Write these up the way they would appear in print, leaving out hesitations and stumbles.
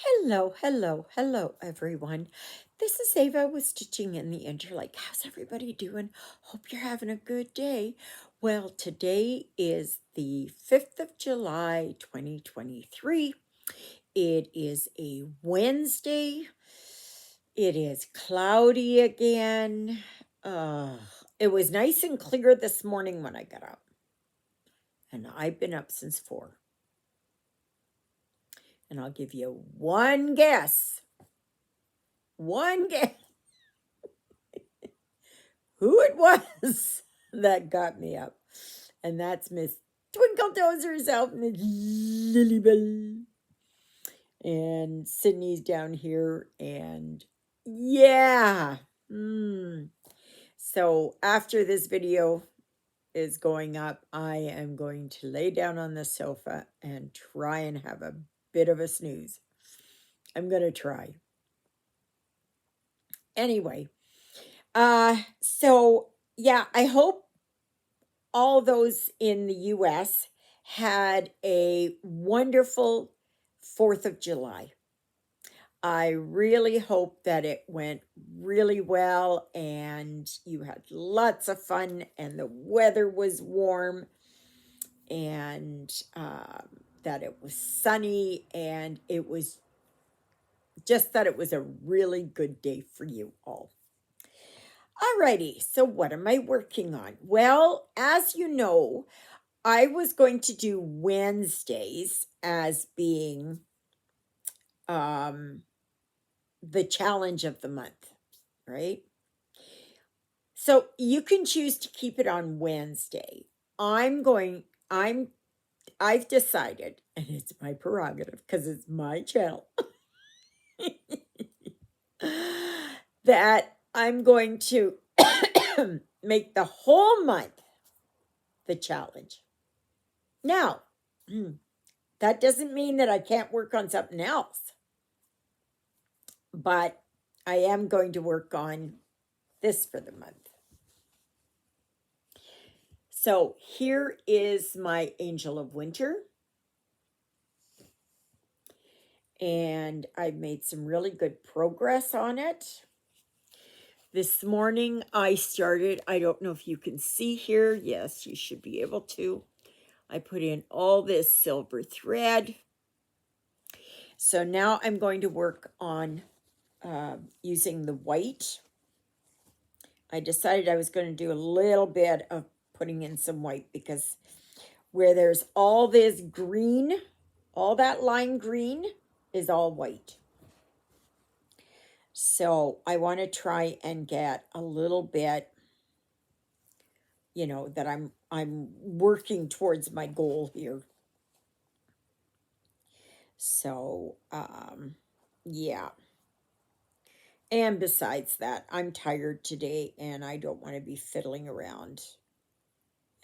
Hello, hello, hello, everyone. This is Eva with Stitching in the Interlake. How's everybody doing? Hope you're having a good day. Well, today is the 5th of July, 2023. It is a Wednesday. It is cloudy again. It was nice and clear this morning when I got up, and I've been up since 4. And I'll give you one guess. One guess who it was that got me up. And that's Miss Twinkle Toes herself, Miss Lilybell. And Sydney's down here. And yeah. So after this video is going up, I am going to lay down on the sofa and try and have a bit of a snooze. I'm going to try. Anyway, so yeah, I hope all those in the US had a wonderful 4th of July. I really hope that it went really well and you had lots of fun and the weather was warm and that it was sunny and it was just that it was a really good day for you all. Alrighty, so what am I working on? Well, as you know, I was going to do Wednesdays as being the challenge of the month, right? So you can choose to keep it on Wednesday. I've decided, and it's my prerogative because it's my channel, that I'm going to make the whole month the challenge. Now, that doesn't mean that I can't work on something else, but I am going to work on this for the month. So here is my Angel of Winter. And I've made some really good progress on it. This morning I started, I don't know if you can see here. Yes, you should be able to. I put in all this silver thread. So now I'm going to work on using the white. I decided I was going to do a little bit of putting in some white because where there's all this green, all that lime green is all white. So I want to try and get a little bit, that I'm working towards my goal here. So, yeah. And besides that, I'm tired today and I don't want to be fiddling around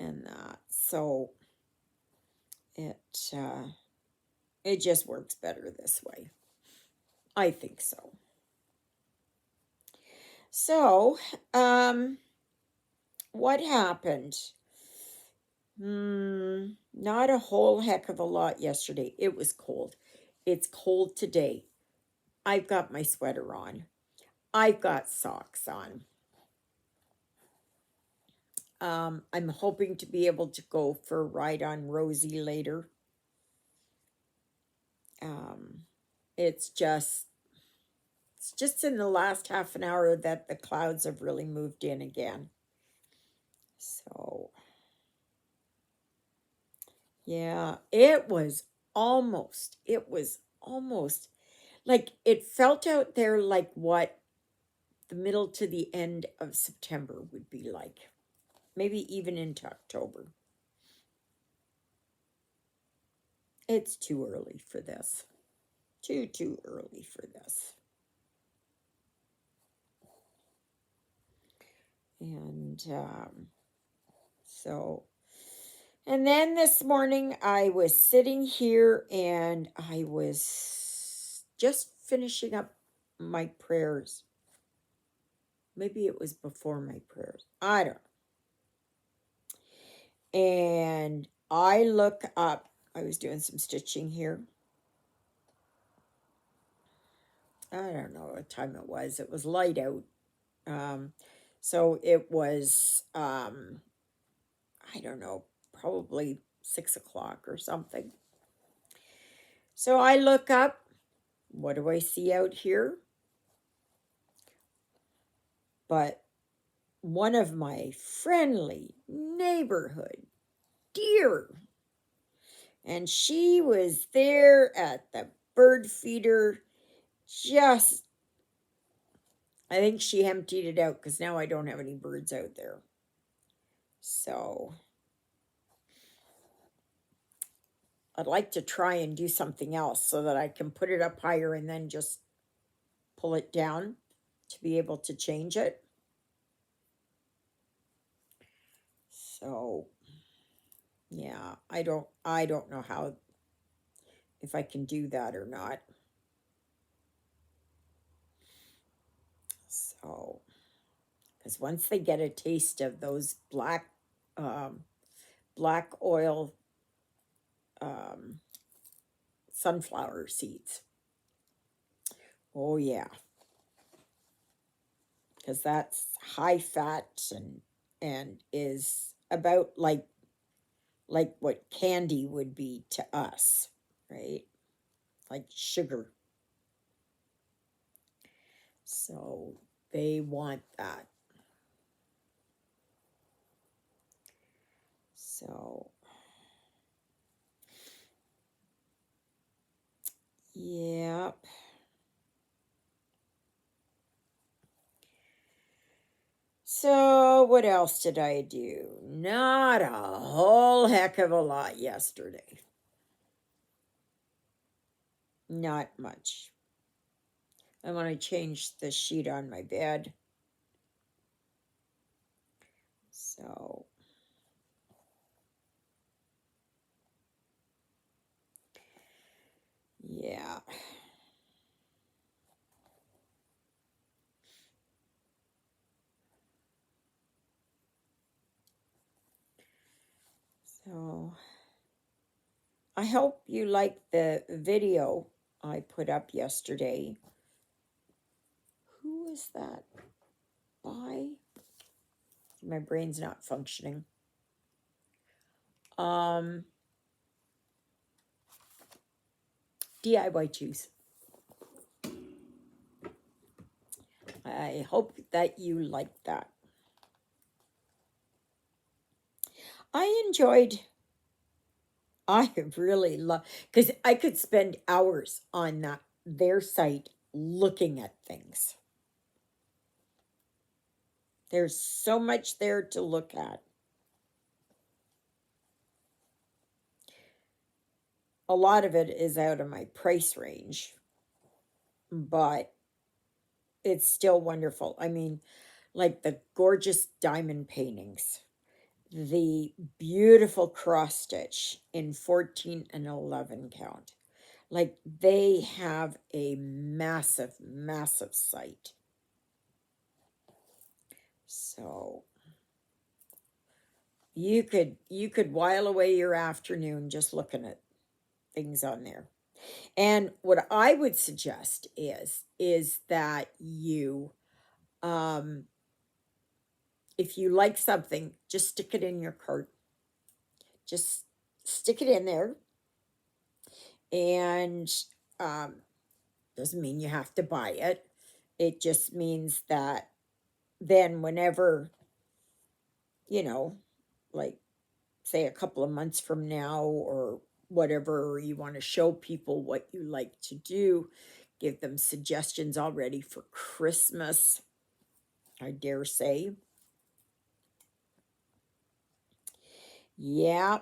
and that. So it just works better this way. I think so. So, what happened? Not a whole heck of a lot yesterday. It was cold. It's cold today. I've got my sweater on. I've got socks on. I'm hoping to be able to go for a ride on Rosie later. It's just in the last half an hour that the clouds have really moved in again. So, yeah, it was almost like it felt out there like what the middle to the end of September would be like. Maybe even into October. It's too early for this. Too early for this. And and then this morning I was sitting here and I was just finishing up my prayers. Maybe it was before my prayers. I don't know. And I look up, I was doing some stitching here. I don't know what time it was. It was light out. So it was, I don't know, probably 6 o'clock or something. So I look up. What do I see out here? But one of my friendly neighborhood deer. And she was there at the bird feeder. Just, I think she emptied it out because now I don't have any birds out there. So I'd like to try and do something else so that I can put it up higher and then just pull it down to be able to change it. So yeah, I don't know how, if I can do that or not. So, because once they get a taste of those um, black oil um, sunflower seeds, oh yeah, because that's high fat and is about like what candy would be to us, right? Like sugar. So they want that. So yep. So what else did I do? Not a whole heck of a lot yesterday. Not much. I want to change the sheet on my bed. So yeah. So I hope you liked the video I put up yesterday. Who is that? By? My brain's not functioning. DIY Juice. I hope that you liked that. I really love, because I could spend hours on their site looking at things. There's so much there to look at. A lot of it is out of my price range, but it's still wonderful. I mean, like the gorgeous diamond paintings, the beautiful cross stitch in 14 and 11 count. Like they have a massive, massive site. So you could while away your afternoon just looking at things on there. And what I would suggest is that you if you like something, just stick it in your cart. Just stick it in there, and um, doesn't mean you have to buy it. It just means that then whenever, you know, like say a couple of months from now or whatever, or you want to show people what you like to do, give them suggestions already for Christmas, I dare say. Yeah.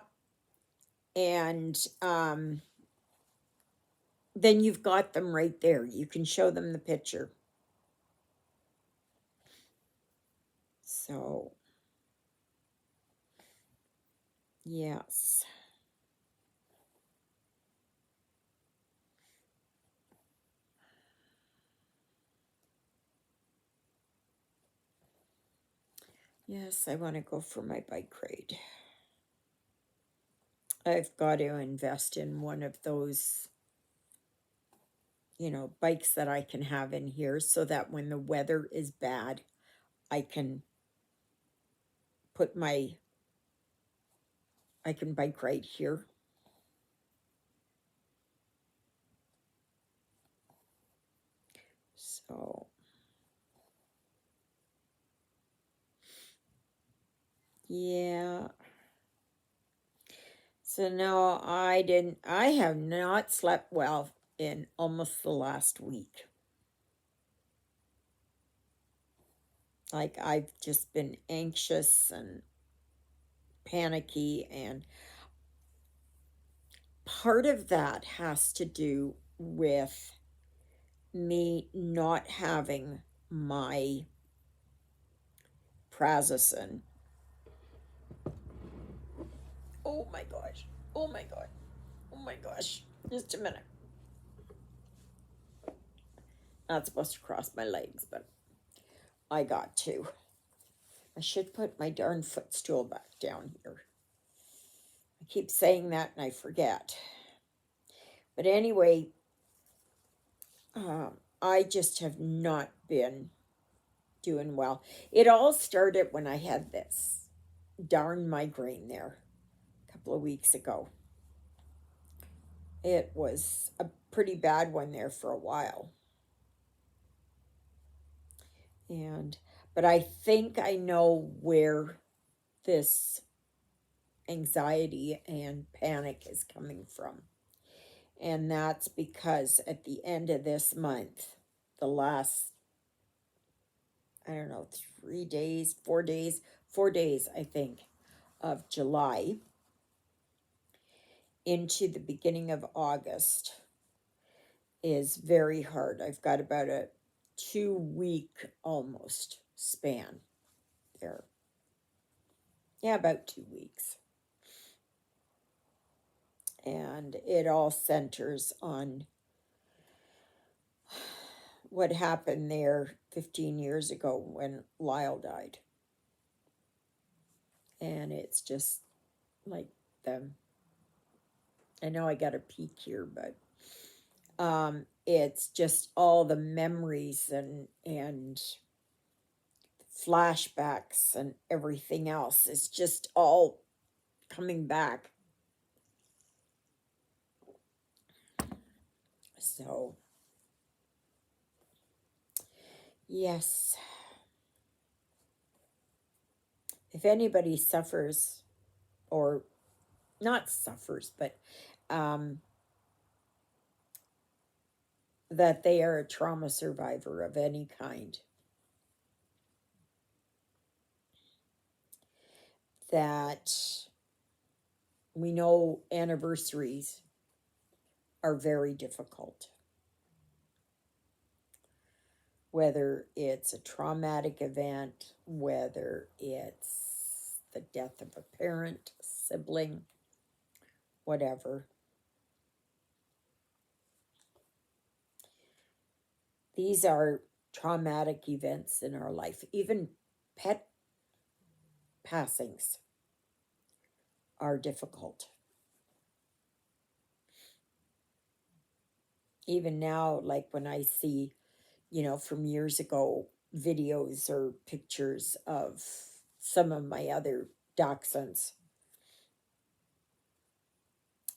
And then you've got them right there. You can show them the picture. So, yes. Yes, I want to go for my bike ride. I've got to invest in one of those bikes that I can have in here so that when the weather is bad, I can bike right here. So, yeah. So no, I have not slept well in almost the last week. Like, I've just been anxious and panicky, and part of that has to do with me not having my prazosin. Oh my gosh. Oh my god. Oh my gosh. Just a minute. Not supposed to cross my legs, but I got to. I should put my darn footstool back down here. I keep saying that and I forget. But anyway, I just have not been doing well. It all started when I had this darn migraine there a couple of weeks ago. It was a pretty bad one there for a while. But I think I know where this anxiety and panic is coming from. And that's because at the end of this month, the last, I don't know, 3 days, 4 days, 4 days, I think, of July into the beginning of August is very hard. I've got about a 2-week almost span there. Yeah, about 2 weeks. And it all centers on what happened there 15 years ago when Lyle died. And it's just like I know I got a peek here, but it's just all the memories and flashbacks and everything else is just all coming back. So, yes. If anybody suffers, or not suffers, but that they are a trauma survivor of any kind, that we know anniversaries are very difficult. Whether it's a traumatic event, whether it's the death of a parent, a sibling, whatever. These are traumatic events in our life. Even pet passings are difficult. Even now, like when I see, from years ago, videos or pictures of some of my other dachshunds.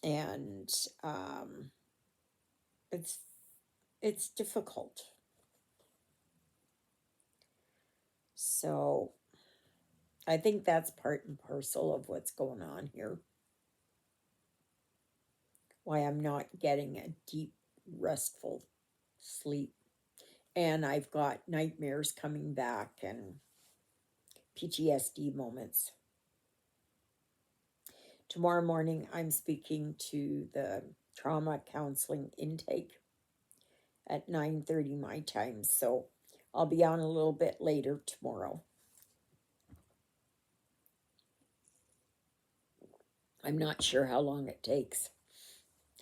And it's difficult. So I think that's part and parcel of what's going on here. Why I'm not getting a deep, restful sleep. And I've got nightmares coming back and PTSD moments. Tomorrow morning, I'm speaking to the trauma counseling intake at 9:30 my time. So I'll be on a little bit later tomorrow. I'm not sure how long it takes.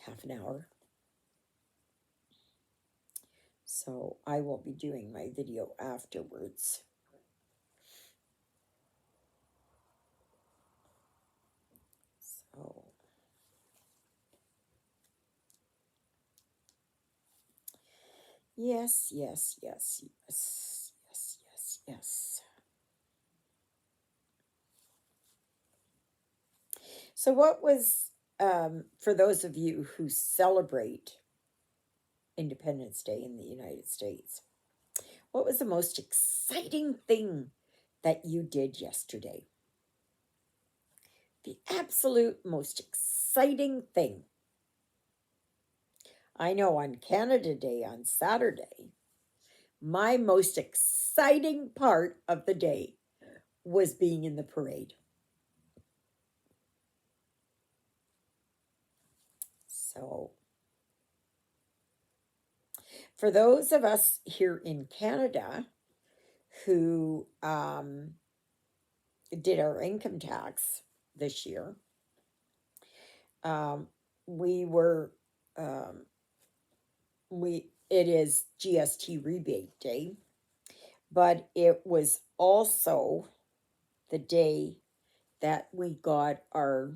Half an hour. So I will be doing my video afterwards. So Yes, yes, yes, yes, yes, yes, yes. So, what was, for those of you who celebrate Independence Day in the United States, what was the most exciting thing that you did yesterday? The absolute most exciting thing. I know on Canada Day on Saturday, my most exciting part of the day was being in the parade. So, for those of us here in Canada who did our income tax this year, um, we were um, we it is GST rebate day, but it was also the day that we got our,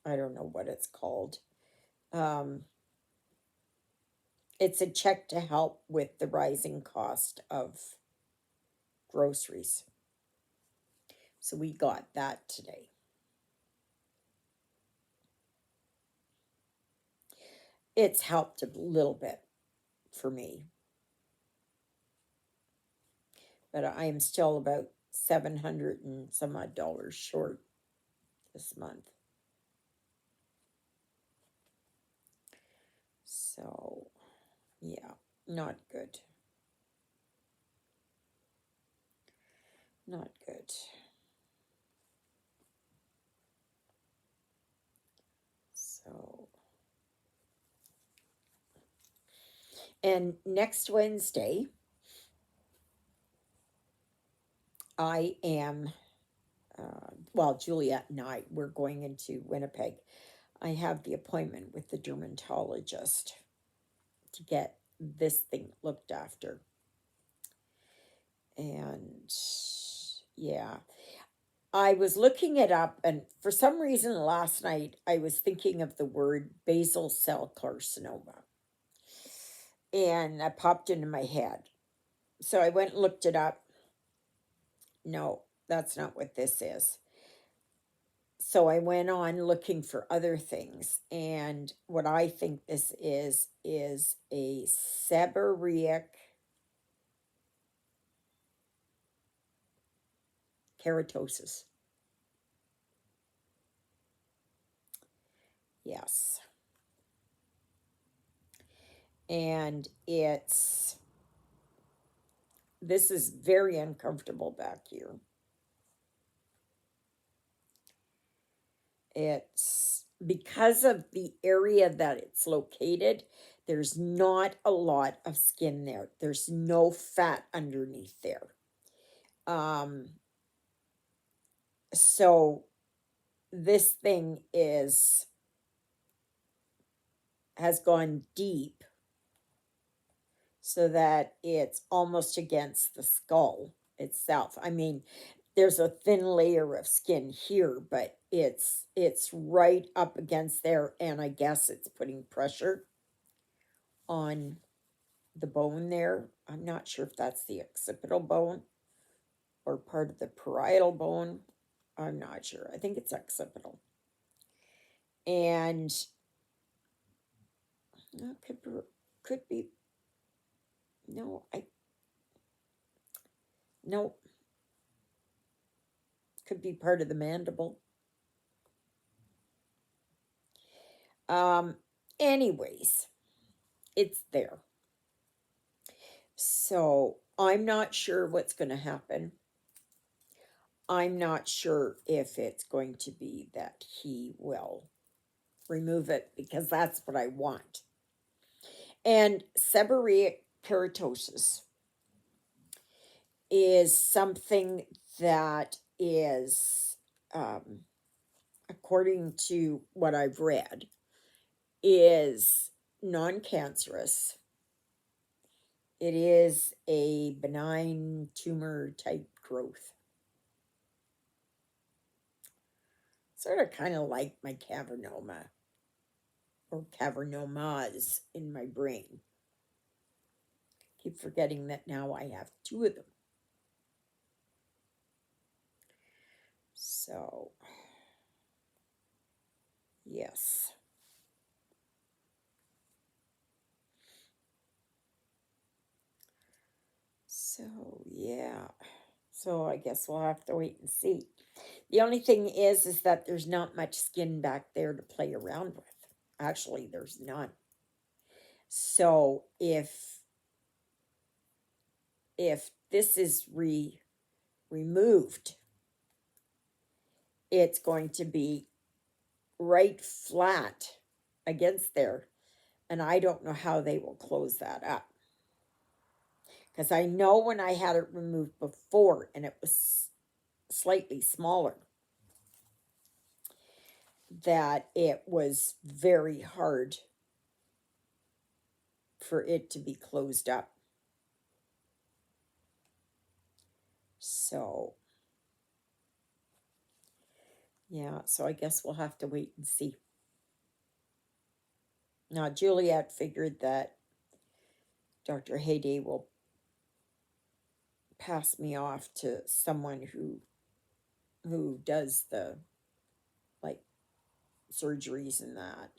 I don't know what it's called. Um, it's a check to help with the rising cost of groceries. So we got that today. It's helped a little bit for me, but I am still about 700 and some odd dollars short this month. So, yeah, not good. Not good. So, and next Wednesday, I am, well, Juliet and I, we're going into Winnipeg. I have the appointment with the dermatologist to get this thing looked after. And yeah, I was looking it up, and for some reason last night I was thinking of the word basal cell carcinoma, and that popped into my head. So I went and looked it up. No, that's not what this is. So I went on looking for other things, and what I think this is a seborrheic keratosis. Yes. And this is very uncomfortable back here. It's because of the area that it's located, there's not a lot of skin there. There's no fat underneath there. Um, so this thing has gone deep so that it's almost against the skull itself. I mean, there's a thin layer of skin here, but it's right up against there, and I guess it's putting pressure on the bone there. I'm not sure if that's the occipital bone or part of the parietal bone. I'm not sure. I think it's occipital. And could be no, I no, could be part of the mandible. Um anyways, it's there. So, I'm not sure what's going to happen. I'm not sure if it's going to be that he will remove it, because that's what I want. And seborrheic keratosis is something that is, according to what I've read, is non-cancerous. It is a benign tumor type growth. Sort of kind of like my cavernoma or cavernomas in my brain. Keep forgetting that now I have two of them. So, yes. So, yeah. So I guess we'll have to wait and see. The only thing is that there's not much skin back there to play around with. Actually, there's none. So if this is removed, it's going to be right flat against there, and I don't know how they will close that up. Because I know when I had it removed before and it was slightly smaller, that it was very hard for it to be closed up. So, yeah, so I guess we'll have to wait and see. Now, Juliet figured that Dr. Hayday will pass me off to someone who does the like surgeries and that,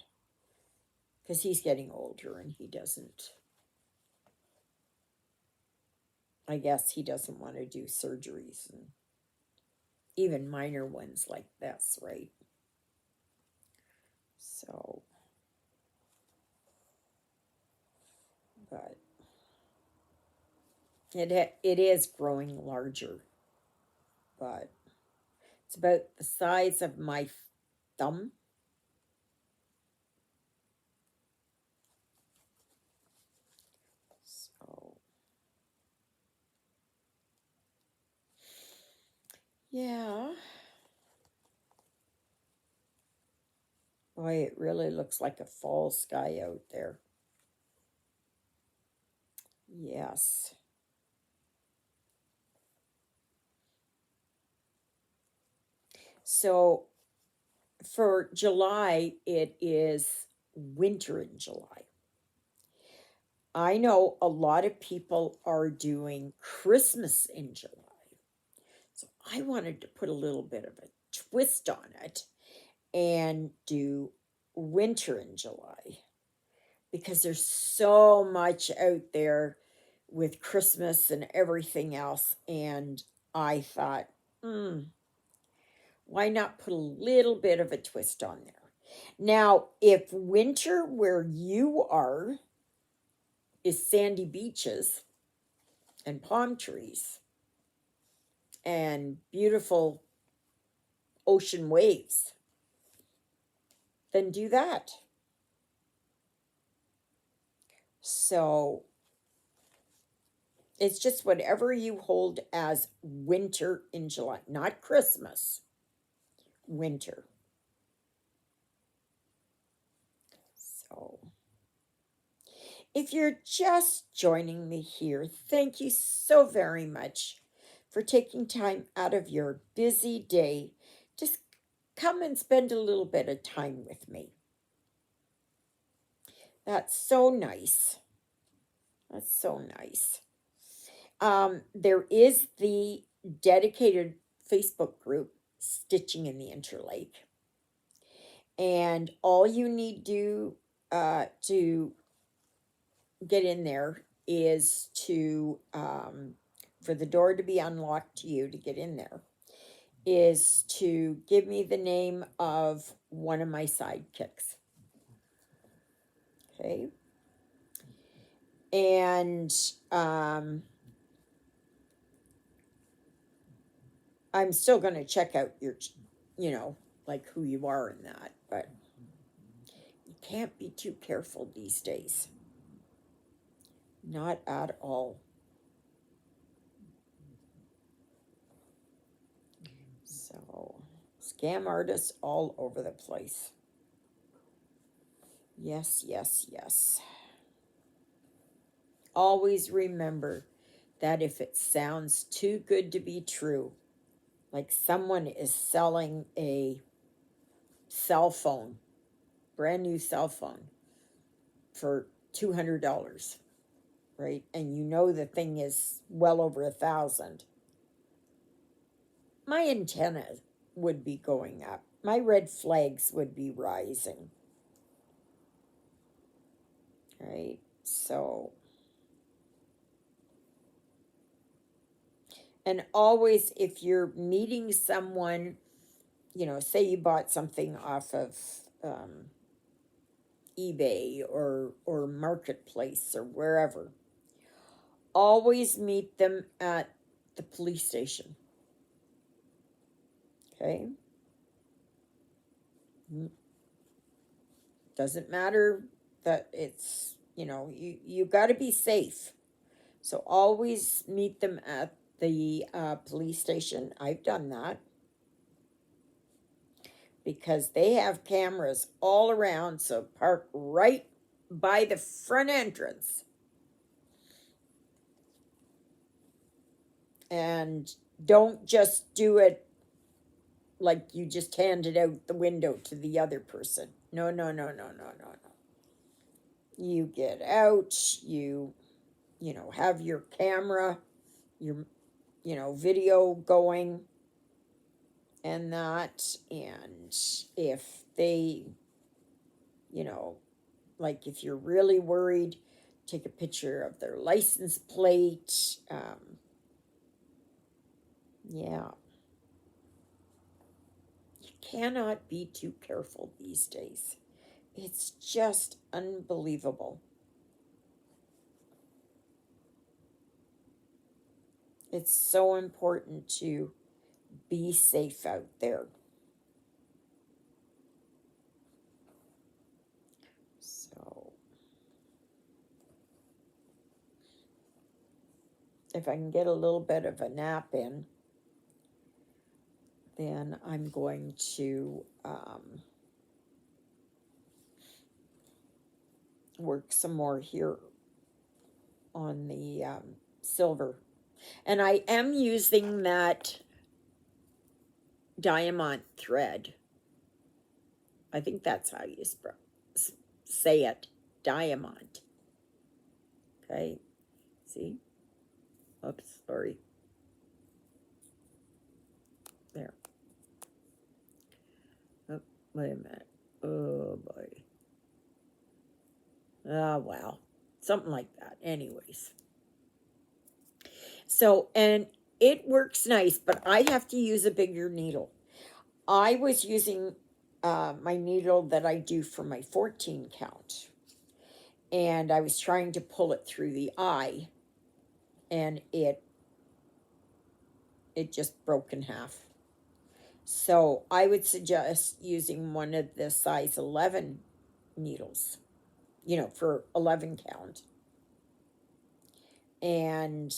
because he's getting older and he doesn't, I guess he doesn't want to do surgeries, and even minor ones like this, right? So, but it is growing larger, but it's about the size of my thumb. So, yeah. Boy, it really looks like a fall sky out there. Yes. So for July, it is winter in July. I know a lot of people are doing Christmas in July. So I wanted to put a little bit of a twist on it and do winter in July, because there's so much out there with Christmas and everything else. And I thought, why not put a little bit of a twist on there? Now, if winter where you are is sandy beaches and palm trees and beautiful ocean waves, then do that. So it's just whatever you hold as winter in July, not Christmas, winter. So if you're just joining me here, thank you so very much for taking time out of your busy day. Just come and spend a little bit of time with me. That's so nice. That's so nice. There is the dedicated Facebook group, Stitching in the Interlake. And all you need to get in there is to, for the door to be unlocked to you to get in there, is to give me the name of one of my sidekicks. Okay. And I'm still going to check out your, like who you are in that, but you can't be too careful these days. Not at all. So, scam artists all over the place. Yes, yes, yes. Always remember that if it sounds too good to be true, like someone is selling a cell phone, brand new cell phone for $200, right? And you know the thing is well over 1,000. My antenna would be going up. My red flags would be rising, right? So, and always if you're meeting someone, you know, say you bought something off of eBay or Marketplace or wherever, always meet them at the police station. Okay? Doesn't matter that it's, you know, you got to be safe. So always meet them at the police station. I've done that because they have cameras all around. So park right by the front entrance. And don't just do it like you just hand it out the window to the other person. No, no, no, no, no, no, no. You get out, you know, have your camera, your, you know, video going and that. And if they, you know, like if you're really worried, take a picture of their license plate. Yeah. You cannot be too careful these days. It's just unbelievable. It's so important to be safe out there. So, if I can get a little bit of a nap in, then I'm going to work some more here on the silver. And I am using that diamond thread. I think that's how you say it, diamond. Okay, see? Oops, sorry. There. Oh, wait a minute. Oh, boy. Oh, well, something like that. Anyways. So, and it works nice, but I have to use a bigger needle. I was using my needle that I do for my 14 count. And I was trying to pull it through the eye. And it just broke in half. So I would suggest using one of the size 11 needles, you know, for 11 count. And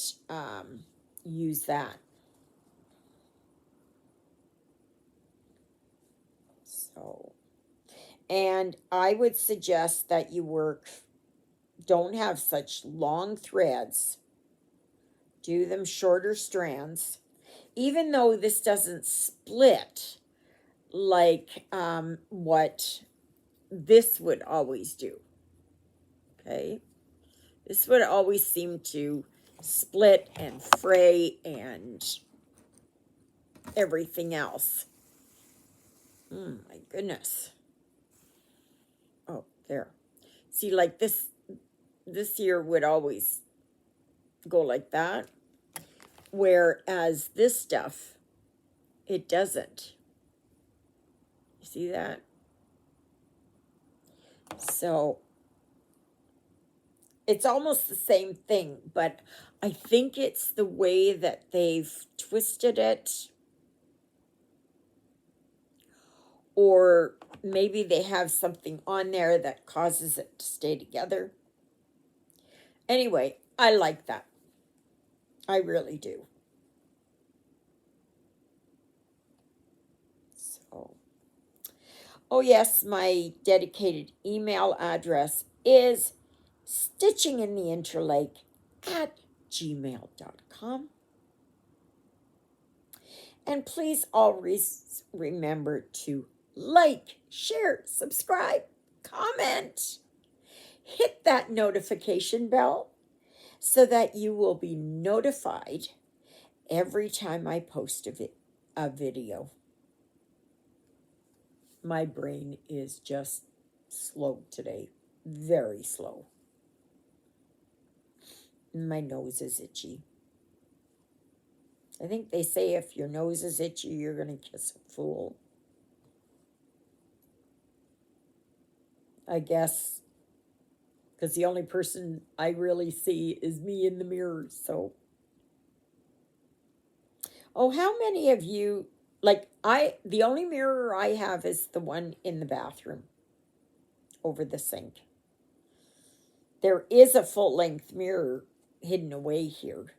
use that. So, and I would suggest that you don't have such long threads. Do them shorter strands. Even though this doesn't split like what this would always do. Okay? This would always seem to split and fray and everything else. My goodness. Oh, there. See, like this here would always go like that. Whereas this stuff, it doesn't. You see that? So it's almost the same thing, but I think it's the way that they've twisted it, or maybe they have something on there that causes it to stay together. Anyway, I like that. I really do. So, oh yes, my dedicated email address is stitchingintheinterlake@gmail.com. And please always remember to like, share, subscribe, comment. Hit that notification bell so that you will be notified every time I post a video. My brain is just slow today, very slow. My nose is itchy. I think they say if your nose is itchy, you're going to kiss a fool. I guess, because the only person I really see is me in the mirror, so. Oh, how many of you, the only mirror I have is the one in the bathroom over the sink. There is a full-length mirror hidden away here.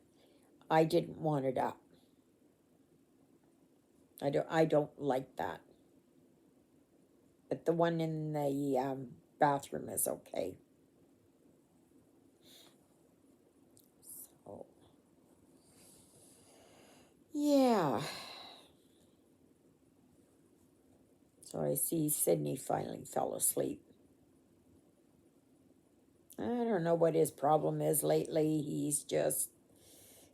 I didn't want it up. I don't like that. But the one in the bathroom is okay. So, yeah. So I see Sydney finally fell asleep. I don't know what his problem is lately.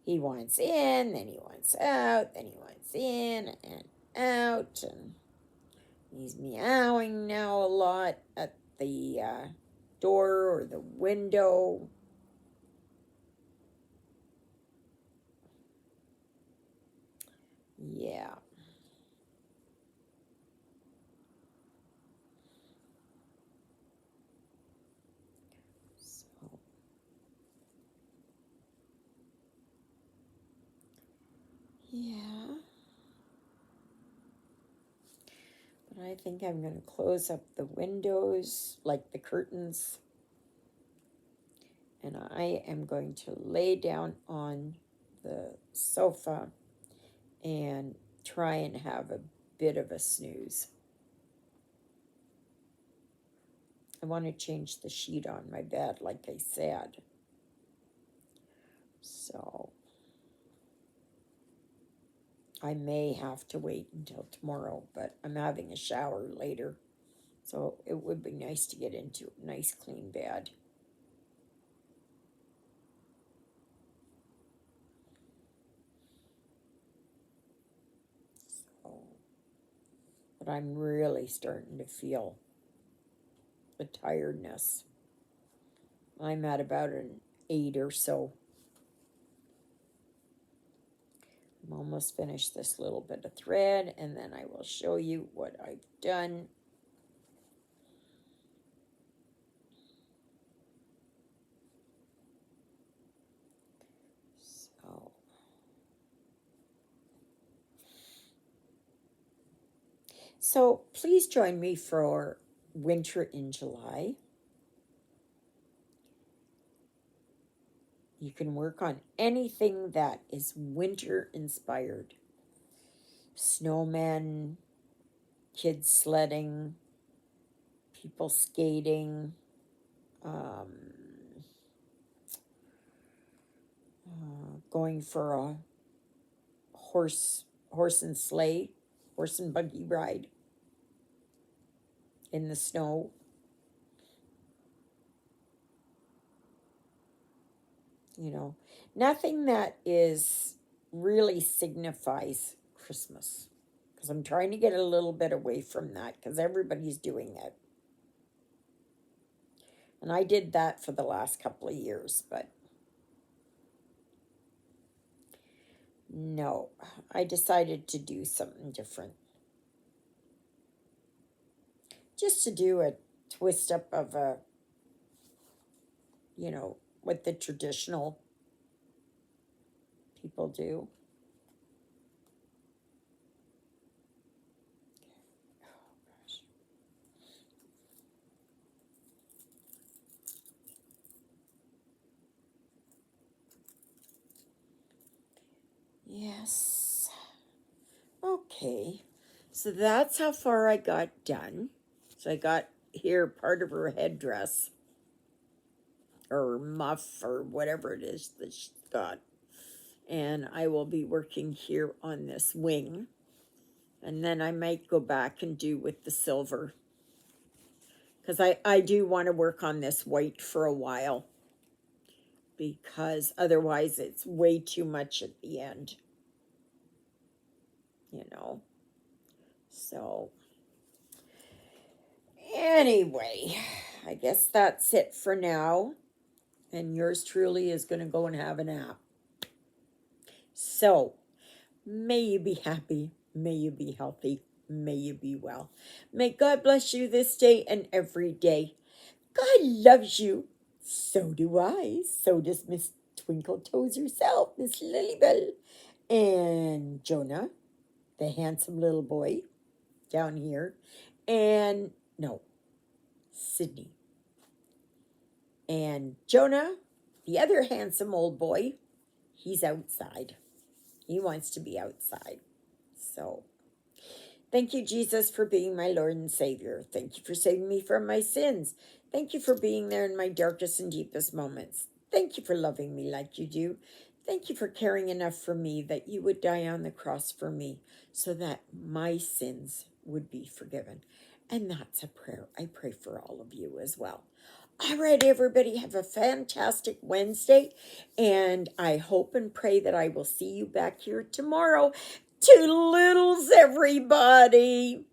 He wants in, then he wants out, then he wants in and out, and he's meowing now a lot at the door or the window. Yeah. So, yeah. But I think I'm going to close up the windows, like the curtains. And I am going to lay down on the sofa and try and have a bit of a snooze. I want to change the sheet on my bed, like I said. So I may have to wait until tomorrow, but I'm having a shower later. So it would be nice to get into a nice clean bed. So, but I'm really starting to feel the tiredness. I'm at about an 8 or so. I'm almost finished this little bit of thread, and then I will show you what I've done. So please join me for Winter in July. You can work on anything that is winter inspired. Snowmen, kids sledding, people skating, going for a horse and sleigh, horse and buggy ride in the snow. You know, nothing that is really signifies Christmas, because I'm trying to get a little bit away from that because everybody's doing it. And I did that for the last couple of years, but no, I decided to do something different. Just to do a twist up of what the traditional people do. Yes. Okay. So that's how far I got done. So I got here part of her headdress or muff or whatever it is that she's got. And I will be working here on this wing. And then I might go back and do with the silver. Because I do want to work on this white for a while. Because otherwise it's way too much at the end. You know. So, anyway, I guess that's it for now. And yours truly is going to go and have a nap. So, may you be happy. May you be healthy. May you be well. May God bless you this day and every day. God loves you. So do I. So does Miss Twinkle Toes herself, Miss Lilybell. And Jonah, the handsome little boy down here. And no, Sydney. And Jonah, the other handsome old boy, he's outside. He wants to be outside. So, thank you, Jesus, for being my Lord and Savior. Thank you for saving me from my sins. Thank you for being there in my darkest and deepest moments. Thank you for loving me like you do. Thank you for caring enough for me that you would die on the cross for me so that my sins would be forgiven. And that's a prayer I pray for all of you as well. All right, everybody, have a fantastic Wednesday, and I hope and pray that I will see you back here tomorrow. Toodle-oodles, everybody.